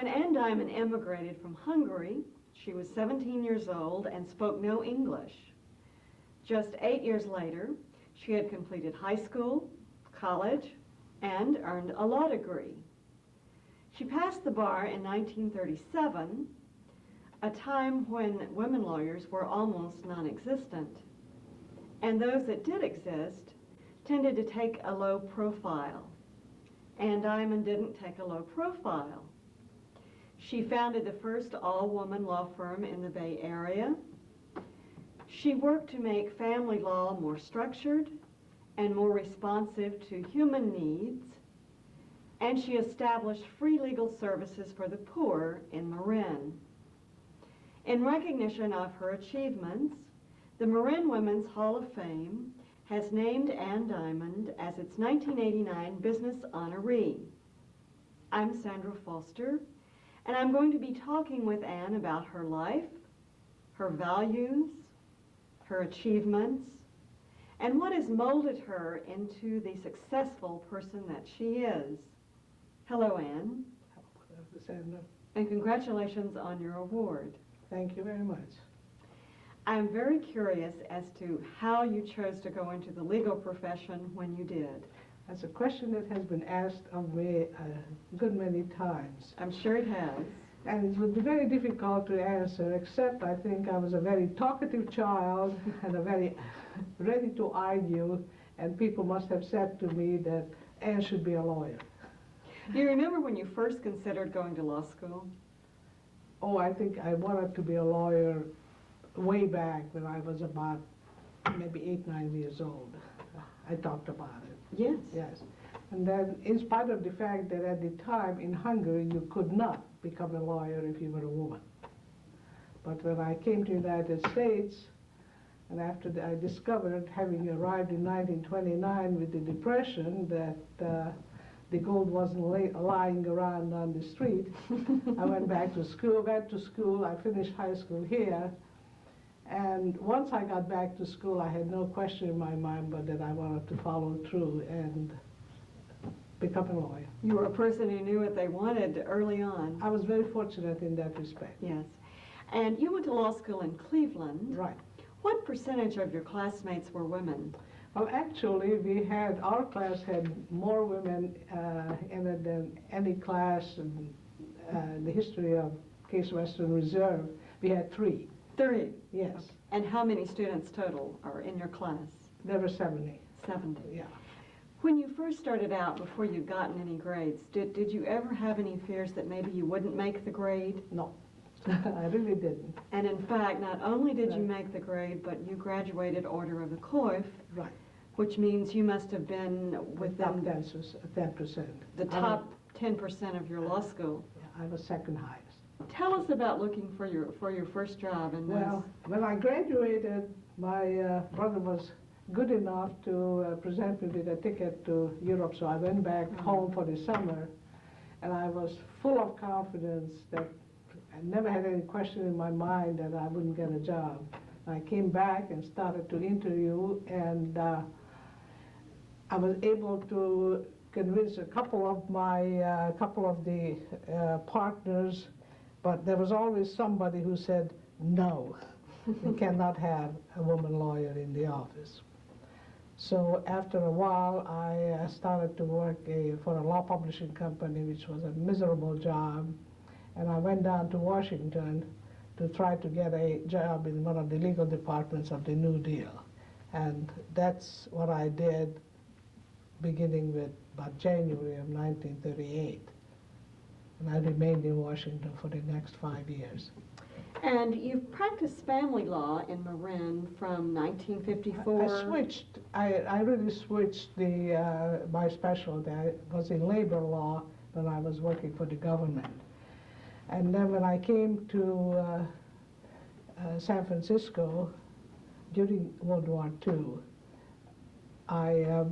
When Ann Diamond emigrated from Hungary, she was 17 years old and spoke no English. Just 8 years later, she had completed high school, college, and earned a law degree. She passed the bar in 1937, a time when women lawyers were almost non-existent. And those that did exist tended to take a low profile. Ann Diamond didn't take a low profile. She founded the first all-woman law firm in the Bay Area. She worked to make family law more structured and more responsive to human needs, and she established free legal services for the poor in Marin. In recognition of her achievements, the Marin Women's Hall of Fame has named Ann Diamond as its 1989 Business Honoree. I'm Sandra Foster, and I'm going to be talking with Ann about her life, her values, her achievements, and what has molded her into the successful person that she is. Hello, Ann. Hello, Sandra. And congratulations on your award. Thank you very much. I'm very curious as to how you chose to go into the legal profession when you did. That's a question that has been asked of me a good many times. I'm sure it has. And it would be very difficult to answer, except I think I was a very talkative child and a very ready to argue, and people must have said to me that Ann should be a lawyer. Do you remember when you first considered going to law school? Oh, I think I wanted to be a lawyer way back when I was about maybe 8, 9 years old. I talked about it. Yes. Yes. And then, in spite of the fact that at the time in Hungary you could not become a lawyer if you were a woman. But when I came to the United States, and after I discovered, having arrived in 1929 with the Depression, that the gold wasn't lying around on the street, I went back to school, I finished high school here, and once I got back to school, I had no question in my mind but that I wanted to follow through and become a lawyer. You were a person who knew what they wanted early on. I was very fortunate in that respect. Yes. And you went to law school in Cleveland. Right. What percentage of your classmates were women? Well, actually, our class had more women in it than any class in the history of Case Western Reserve. We had 3. 3? Yes. And how many students total are in your class? There were 70. 70. Yeah. When you first started out, before you'd gotten any grades, did you ever have any fears that maybe you wouldn't make the grade? No, I really didn't. And in fact, not only did you make the grade, but you graduated Order of the Coif, Right. which means you must have been with them 10%. the top 10% of your law school. Yeah, I was second highest. Tell us about looking for your first job. And Well, when I graduated, my brother was good enough to present me with a ticket to Europe, so I went back home for the summer, and I was full of confidence that I never had any question in my mind that I wouldn't get a job. I came back and started to interview, and I was able to convince a couple of the partners, but there was always somebody who said, no, we cannot have a woman lawyer in the office. So after a while, I started to work for a law publishing company, which was a miserable job, and I went down to Washington to try to get a job in one of the legal departments of the New Deal. And that's what I did, beginning with about January of 1938. And I remained in Washington for the next 5 years. And you've practiced family law in Marin from 1954. I really switched my specialty. I was in labor law when I was working for the government. And then when I came to San Francisco during World War II, I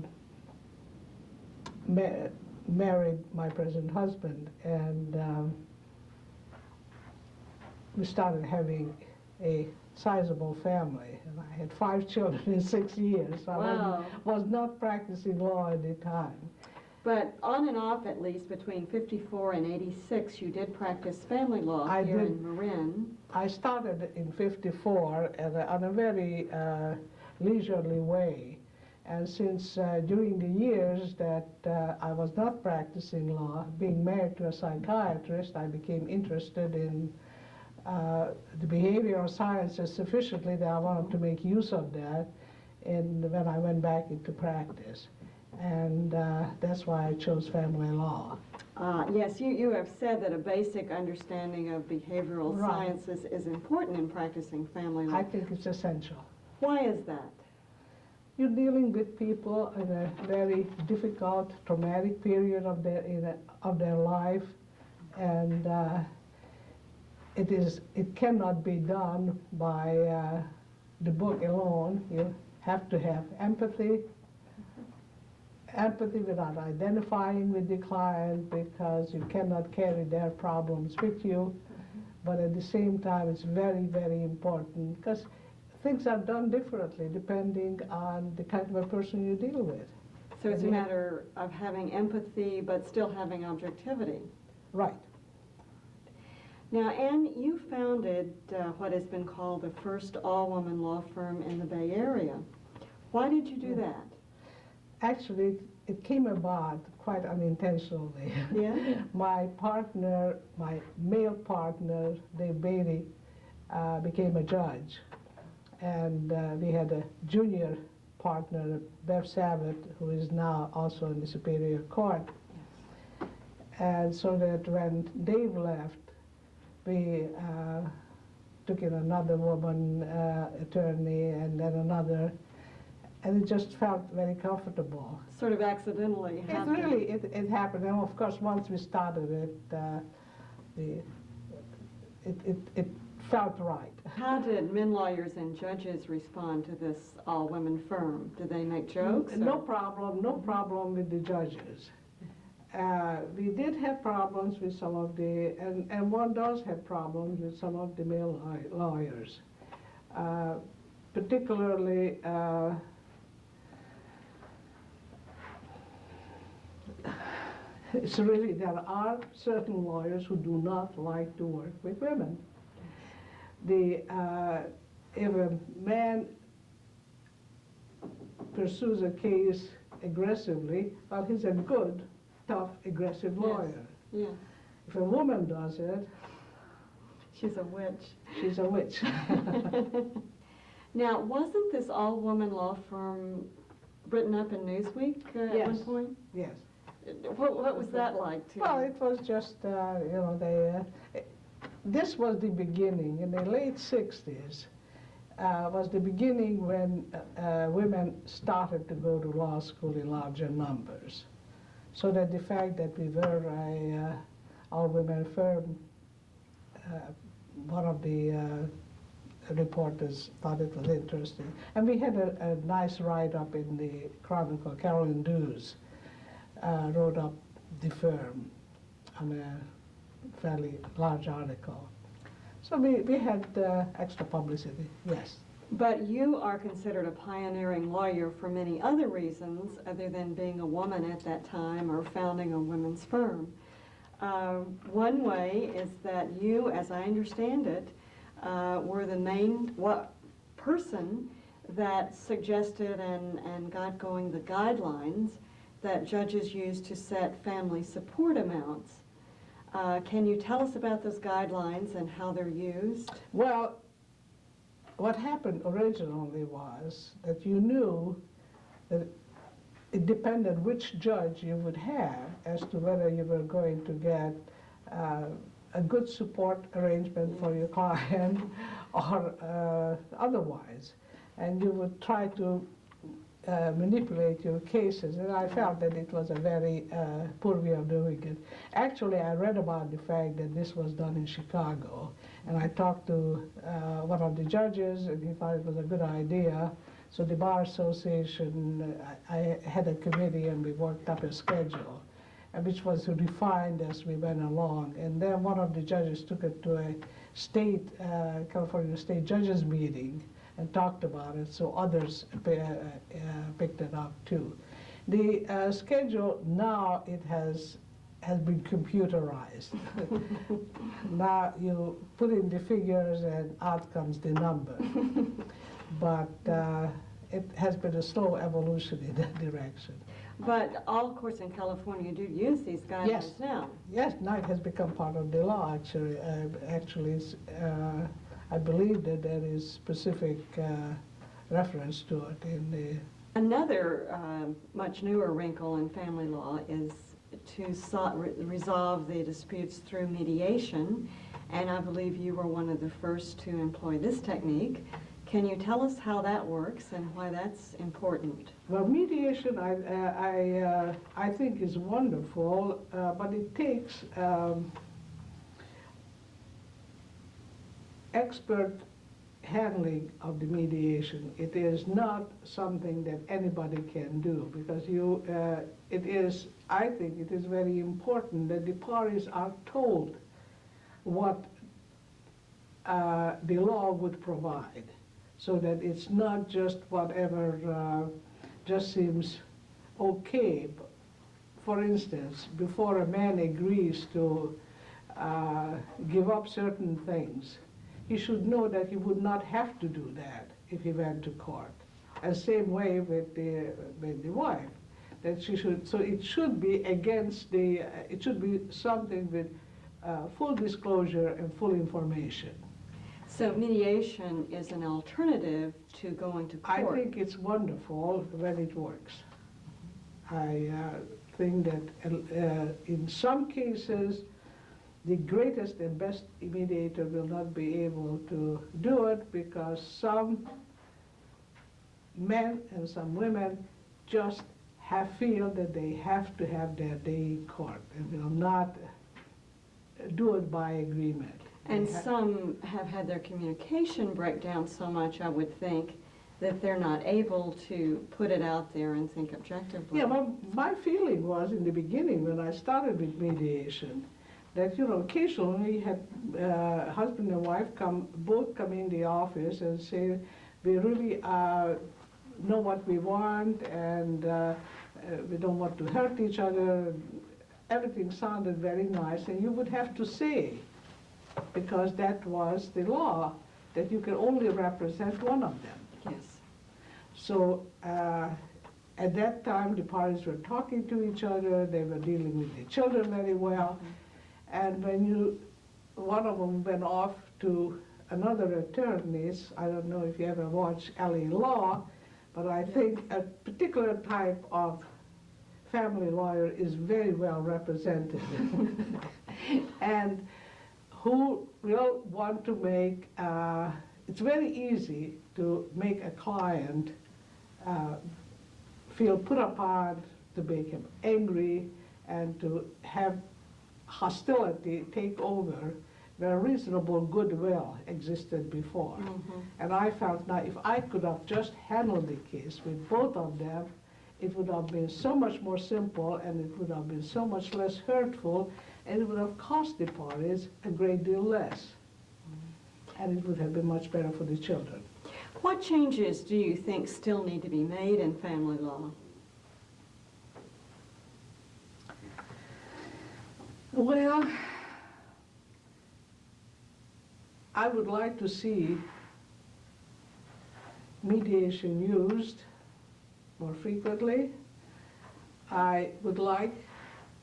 married my present husband, and we started having a sizable family. And I had 5 children in 6 years, so Wow. I was not practicing law at the time. But on and off, at least, between 54 and 86, you did practice family law I here did. in Marin. I started in 54 on a very leisurely way. And since during the years that I was not practicing law, being married to a psychiatrist, I became interested in the behavioral sciences sufficiently that I wanted to make use of that when I went back into practice. And that's why I chose family law. Yes, you have said that a basic understanding of behavioral Right. sciences is important in practicing family law. I think it's essential. Why is that? You're dealing with people in a very difficult, traumatic period of their life, and it cannot be done by the book alone. You have to have empathy without identifying with the client, because you cannot carry their problems with you. But at the same time, it's very, very important, because things are done differently depending on the kind of a person you deal with. So it's a matter of having empathy but still having objectivity. Right. Now, Ann, you founded what has been called the first all-woman law firm in the Bay Area. Why did you do that? Actually, it came about quite unintentionally. Yeah? My partner, my male partner, Dave Beatty, became a judge. And we had a junior partner, Bev Savitt, who is now also in the Superior Court. And so that when Dave left, we took in another woman attorney and then another, and it just felt very comfortable. Sort of accidentally happened. It happened, and of course once we started it felt right. How did men lawyers and judges respond to this all-women firm? Did they make jokes? No problem with the judges. We did have problems with some of the, and one does have problems with some of the male lawyers. Particularly, it's really, there are certain lawyers who do not like to work with women. If a man pursues a case aggressively, well, he's a good, tough, aggressive lawyer. Yes. If a woman does it, She's a witch. she's a witch. Now, wasn't this all-woman law firm written up in Newsweek at Yes. one point? Yes. What was that like? Well, it was just, this was the beginning. In the late 60s was the beginning when women started to go to law school in larger numbers. So that the fact that we were a all-women firm, one of the reporters thought it was interesting. And we had a nice write-up in the Chronicle. Carolyn Dews wrote up the firm on a fairly large article. So we had extra publicity, yes. But you are considered a pioneering lawyer for many other reasons other than being a woman at that time or founding a women's firm. One way is that you, as I understand it, were the main person that suggested and got going the guidelines that judges use to set family support amounts. Can you tell us about those guidelines and how they're used? Well, what happened originally was that you knew that it depended which judge you would have as to whether you were going to get a good support arrangement for your client or otherwise. And you would try to manipulate your cases, and I felt that it was a very poor way of doing it. Actually, I read about the fact that this was done in Chicago, and I talked to one of the judges, and he thought it was a good idea. So the Bar Association, I had a committee, and we worked up a schedule, which was refined as we went along. And then one of the judges took it to a state, California State Judges meeting, and talked about it, so others picked it up too. The schedule now, it has been computerized. Now you put in the figures and out comes the number. But it has been a slow evolution in that direction. But all courts in California do use these guidelines Yes. now. Yes, now it has become part of the law, actually. I believe that there is specific reference to it in the... Another much newer wrinkle in family law is to resolve the disputes through mediation, and I believe you were one of the first to employ this technique. Can you tell us how that works and why that's important? Well, mediation, I think is wonderful, but it takes expert handling of the mediation. It is not something that anybody can do, because I think it is very important that the parties are told what the law would provide, so that it's not just whatever just seems okay. For instance, before a man agrees to give up certain things, he should know that he would not have to do that if he went to court. And same way with the wife, that she should. So it should be against the. It should be something with full disclosure and full information. So mediation is an alternative to going to court. I think it's wonderful when it works. I think that in some cases, the greatest and best mediator will not be able to do it because some men and some women just feel that they have to have their day in court and will not do it by agreement. And some have had their communication break down so much, I would think, that they're not able to put it out there and think objectively. Yeah, well, my feeling was in the beginning when I started with mediation that, occasionally we had husband and wife both come in the office and say, we really know what we want and we don't want to hurt each other. Everything sounded very nice, and you would have to say, because that was the law, that you can only represent one of them. Yes. So at that time, the parties were talking to each other, they were dealing with the children very well, and when one of them went off to another attorney's, I don't know if you ever watched LA Law, but I think a particular type of family lawyer is very well represented. And who will want to make, it's very easy to make a client feel put upon, to make him angry, and to have hostility take over where reasonable goodwill existed before. Mm-hmm. And I felt now if I could have just handled the case with both of them, it would have been so much more simple, and it would have been so much less hurtful, and it would have cost the parties a great deal less. And it would have been much better for the children. What changes do you think still need to be made in family law? Well, I would like to see mediation used more frequently. I would like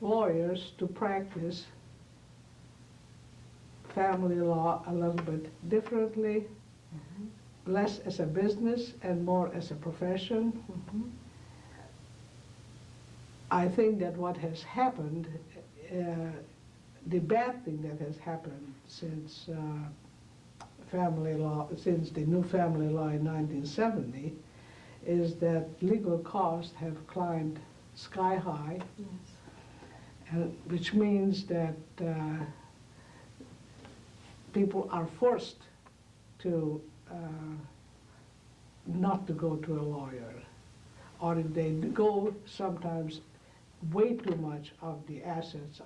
lawyers to practice family law a little bit differently, less as a business and more as a profession. Mm-hmm. I think that what has happened, the bad thing that has happened since family law, since the new family law in 1970, is that legal costs have climbed sky high, Yes. and which means that people are forced to not to go to a lawyer, or if they go, sometimes way too much of the assets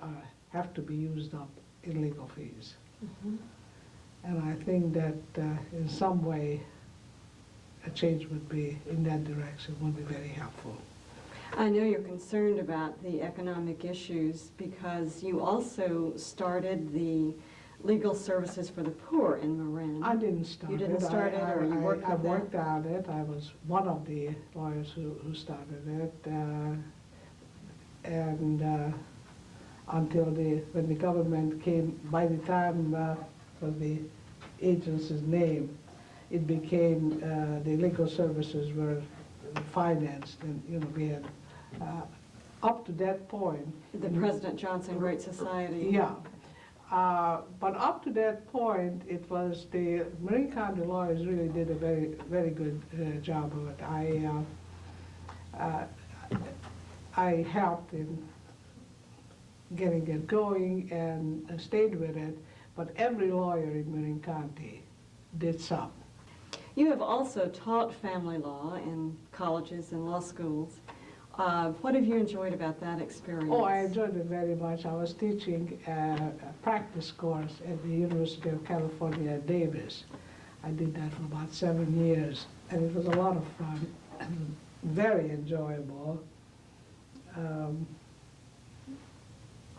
have to be used up in legal fees. Mm-hmm. And I think that in some way a change would be in that direction would be very helpful. I know you're concerned about the economic issues because you also started the Legal Services for the Poor in Marin. I didn't start it. You didn't start it, or you worked I with that? worked on it. I was one of the lawyers who started it. Until when the government came, by the time for the agency's name, it became the legal services were financed, and we had up to that point. The President Johnson Great Society. Yeah. But up to that point, it was the Marin County lawyers really did a very, very good job of it. I helped in getting it going and stayed with it, but every lawyer in Marin County did some. You have also taught family law in colleges and law schools. What have you enjoyed about that experience? Oh, I enjoyed it very much. I was teaching a practice course at the University of California at Davis. I did that for about 7 years, and it was a lot of fun, very enjoyable.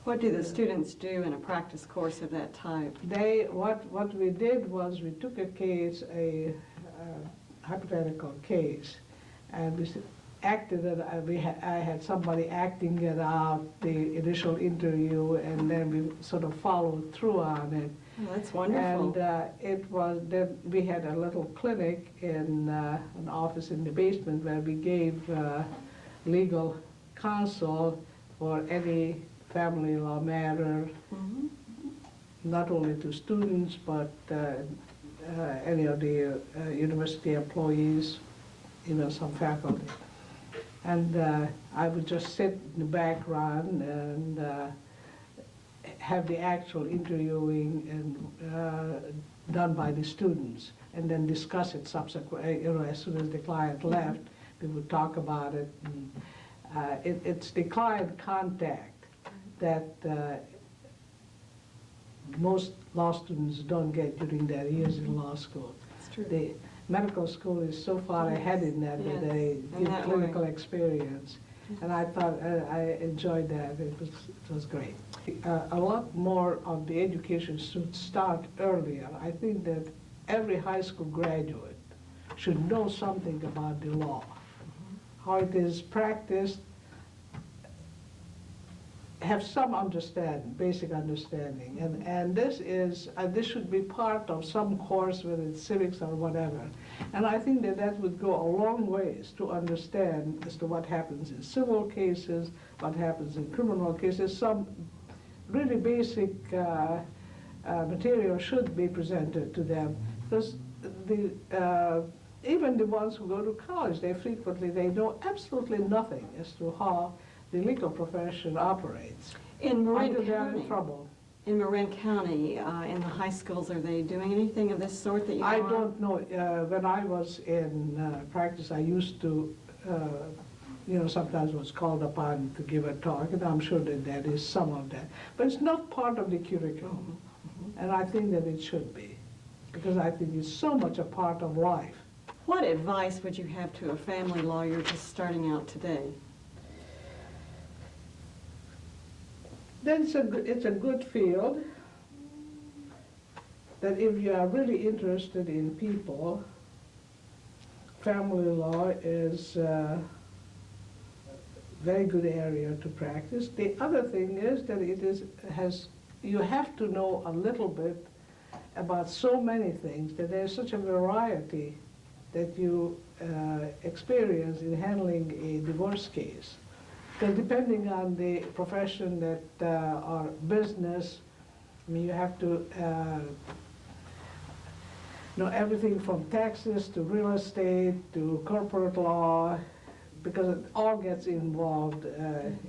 What do the students do in a practice course of that type? What we did was we took a case, a hypothetical case, and we acted it. I had somebody acting it out, the initial interview, and then we sort of followed through on it. Oh, that's wonderful. And then we had a little clinic in an office in the basement where we gave legal counsel for any family law matter, Mm-hmm. not only to students, but any of the university employees, some faculty. And I would just sit in the background and have the actual interviewing and done by the students, and then discuss it subsequently. As soon as the client left, we would talk about it. And, it's the client contact that most law students don't get during their years in law school. That's true. The medical school is so far ahead in that, Yes, that they in give that clinical way. experience. And I thought, I enjoyed that. It was great. A lot more of the education should start earlier. I think that every high school graduate should know something about the law, how it is practiced, have some understanding, basic understanding, and this should be part of some course, whether it's civics or whatever. And I think that would go a long ways to understand as to what happens in civil cases, what happens in criminal cases. Some really basic material should be presented to them, because even the ones who go to college, they know absolutely nothing as to how the legal profession operates. In Marin Until they're County, in trouble. in Marin County, in the high schools, are they doing anything of this sort that you know I of? don't know. When I was in practice, I used to, sometimes was called upon to give a talk, and I'm sure that there is some of that. But it's not part of the curriculum, and I think that it should be, because I think it's so much a part of life. What advice would you have to a family lawyer just starting out today? Then it's a good field, that if you are really interested in people, family law is a very good area to practice. The other thing is that you have to know a little bit about so many things, that there's such a variety that you experience in handling a divorce case. Because depending on the profession or business, you have to know everything from taxes to real estate to corporate law, because it all gets involved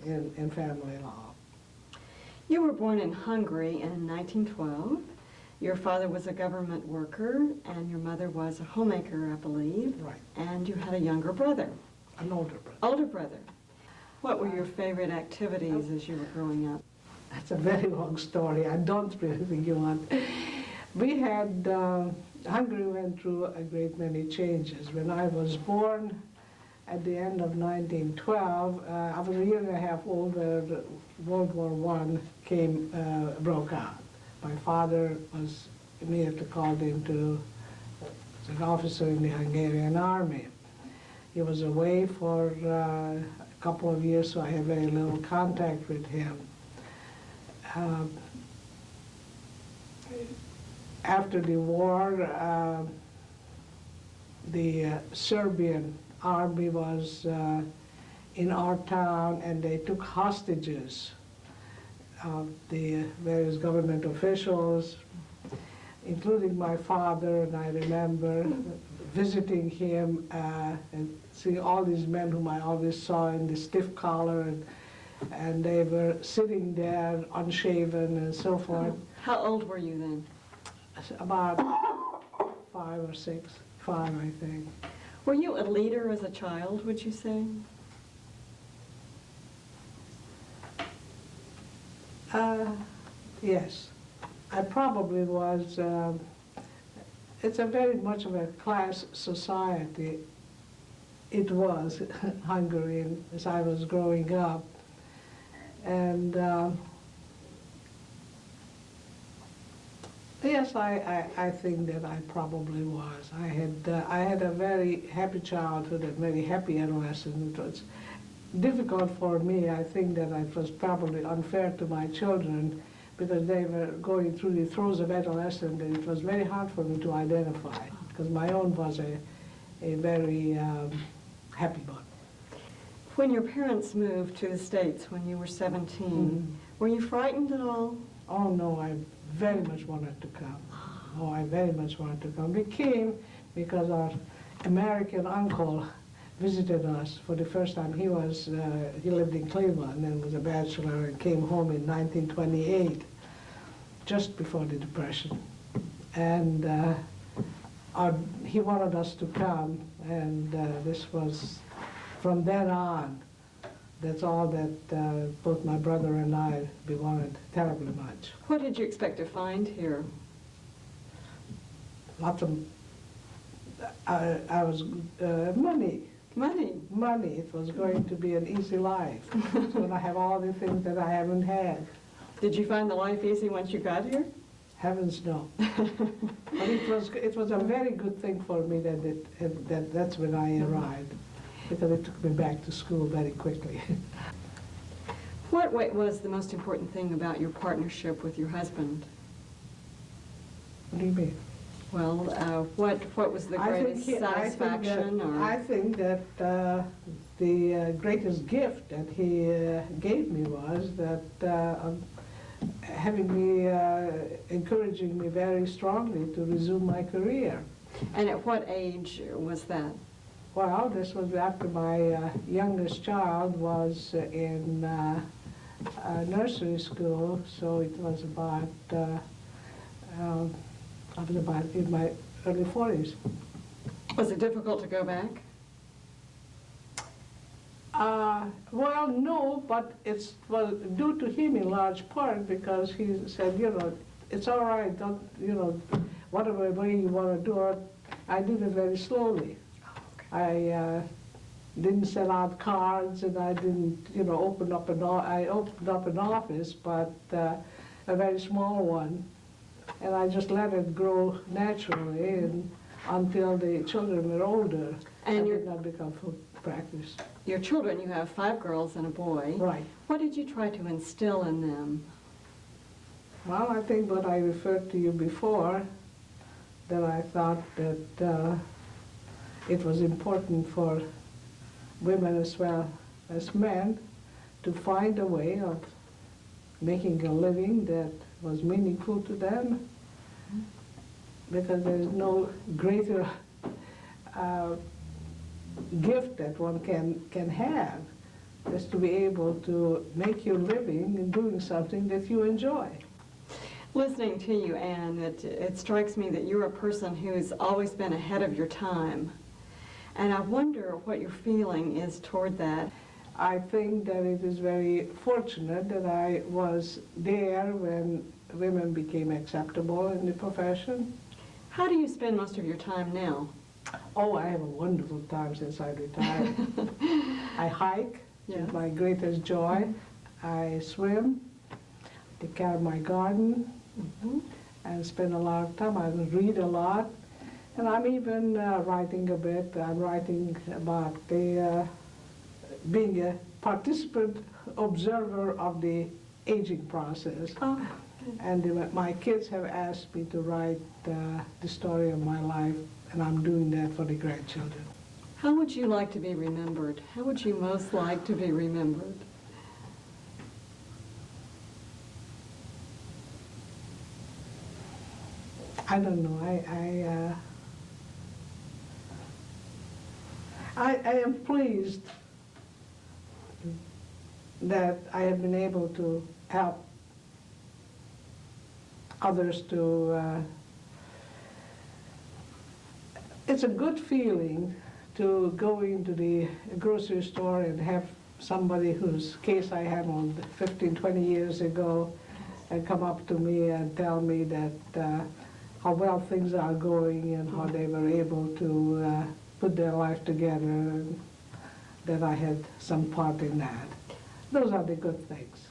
in family law. You were born in Hungary in 1912. Your father was a government worker, and your mother was a homemaker, I believe. Right. And you had a younger brother. An older brother. Older brother. What were your favorite activities as you were growing up? That's a very long story. I don't really think you want. We had, Hungary went through a great many changes. When I was born, at the end of 1912. I was a year and a half old when World War I broke out. My father was immediately called into as an officer in the Hungarian army. He was away for a couple of years, so I had very little contact with him. After the war, the Serbian army was in our town, and they took hostages of the various government officials, including my father, and I remember visiting him and seeing all these men whom I always saw in the stiff collar, and they were sitting there unshaven and so forth. How old were you then? About 5 or 6, 5 I think. Were you a leader as a child, would you say? Yes, I probably was. It's a very much of a class society. It was Hungary as I was growing up, and yes, I think that I probably was. I had a very happy childhood and very happy adolescence. It was difficult for me. I think that it was probably unfair to my children because they were going through the throes of adolescence, and it was very hard for me to identify because my own was a very happy one. When your parents moved to the States when you were 17, were you frightened at all? Oh no, I very much wanted to come. Oh, I very much wanted to come. We came because our American uncle visited us for the first time. He lived in Cleveland and was a bachelor and came home in 1928, just before the Depression. And he wanted us to come, and this was, from then on, that's all that both my brother and we wanted terribly much. What did you expect to find here? Lots of, money. Money. Money. It was going to be an easy life. It's going to have all the things that I haven't had. Did you find the life easy once you got here? Heavens no. But it was a very good thing for me that's when I arrived, because it took me back to school very quickly. What was the most important thing about your partnership with your husband? What do you mean? Well, what was the greatest satisfaction? I think that the greatest gift that he gave me was that having me, encouraging me very strongly to resume my career. And at what age was that? Well, this was after my youngest child was in nursery school, so it was about, I was about in my early 40s. Was it difficult to go back? Well, no, but it was due to him in large part because he said, it's all right, don't, whatever way you want to do it. I did it very slowly. I didn't send out cards, and I didn't, open up an office, but a very small one, and I just let it grow naturally until the children were older. And did not become full practice. Your children, you have 5 girls and a boy. Right. What did you try to instill in them? Well, I think what I referred to you before, that I thought that it was important for women as well as men to find a way of making a living that was meaningful to them, because there is no greater gift that one can have is to be able to make your living in doing something that you enjoy. Listening to you, Ann, it strikes me that you're a person who's always been ahead of your time. And I wonder what your feeling is toward that. I think that it is very fortunate that I was there when women became acceptable in the profession. How do you spend most of your time now? Oh, I have a wonderful time since I retired. I hike, which Yes. is my greatest joy. I swim, take care of my garden, and spend a lot of time. I read a lot, and I'm even writing a bit. I'm writing about being a participant observer of the aging process. Oh, And my kids have asked me to write the story of my life, and I'm doing that for the grandchildren. how would you like to be remembered? How would you most like to be remembered? I don't know. I am pleased that I have been able to help others to. It's a good feeling to go into the grocery store and have somebody whose case I handled 15, 20 years ago and come up to me and tell me that how well things are going and how they were able to put their life together, and that I had some part in that. Those are the good things.